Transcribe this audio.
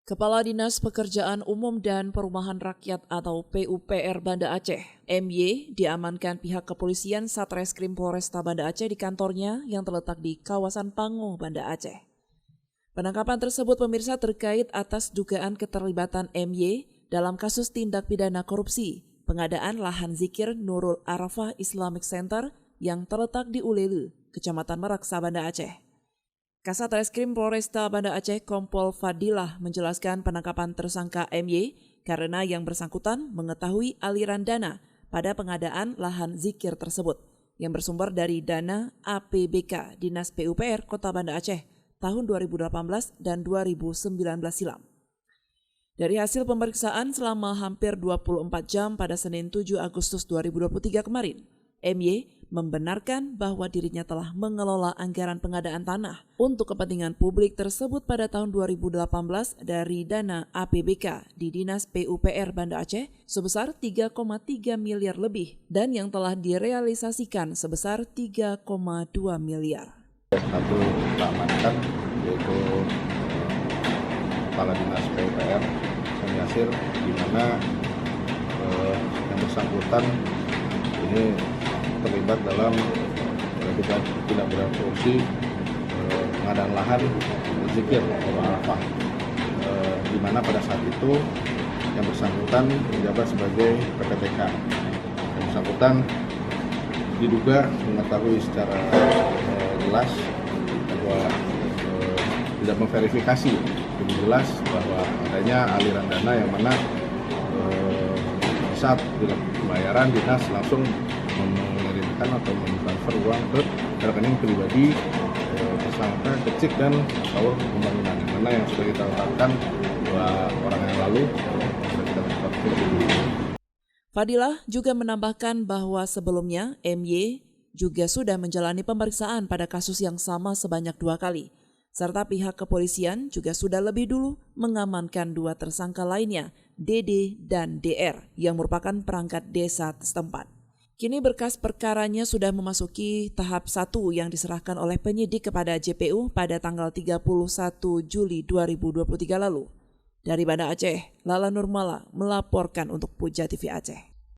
Kepala Dinas Pekerjaan Umum dan Perumahan Rakyat atau PUPR Banda Aceh, MY, diamankan pihak kepolisian Satreskrim Polresta Banda Aceh di kantornya yang terletak di kawasan Pango, Banda Aceh. Penangkapan tersebut pemirsa terkait atas dugaan keterlibatan MY dalam kasus tindak pidana korupsi, pengadaan lahan zikir Nurul Arafah Islamic Center yang terletak di Ulele, Kecamatan Meraksa, Banda Aceh. Kasat Reskrim Polresta Banda Aceh Kompol Fadilah menjelaskan penangkapan tersangka MY karena yang bersangkutan mengetahui aliran dana pada pengadaan lahan zikir tersebut yang bersumber dari dana APBK Dinas PUPR Kota Banda Aceh tahun 2018 dan 2019 silam. Dari hasil pemeriksaan selama hampir 24 jam pada Senin 7 Agustus 2023 kemarin, MY membenarkan bahwa dirinya telah mengelola anggaran pengadaan tanah untuk kepentingan publik tersebut pada tahun 2018 dari dana APBK di Dinas PUPR Banda Aceh sebesar 3,3 miliar lebih dan yang telah direalisasikan sebesar 3,2 miliar. Satu diamankan yaitu Kepala Dinas PUPR Sony Yasir, di mana yang bersangkutan ini terlibat dalam tindak pidana korupsi pengadaan lahan zikir Nurul Arafah, di mana pada saat itu yang bersangkutan menjabat sebagai PPTK. Yang bersangkutan diduga mengetahui secara jelas bahwa tidak memverifikasi lebih jelas bahwa adanya aliran dana yang mana saat pembayaran dinas langsung mengirimkan atau mentransfer uang ke rekening pribadi tersangka Kecik dan Tower Pembangunan, mana yang sudah kita tetapkan 2 orang yang lalu sudah kita tetapkan. Fadilah juga menambahkan bahwa sebelumnya MY juga sudah menjalani pemeriksaan pada kasus yang sama sebanyak 2 kali, serta pihak kepolisian juga sudah lebih dulu mengamankan 2 tersangka lainnya, DD dan DR, yang merupakan perangkat desa setempat. Kini berkas perkaranya sudah memasuki tahap 1 yang diserahkan oleh penyidik kepada JPU pada tanggal 31 Juli 2023 lalu. Dari Banda Aceh, Lala Nurmala melaporkan untuk Puja TV Aceh.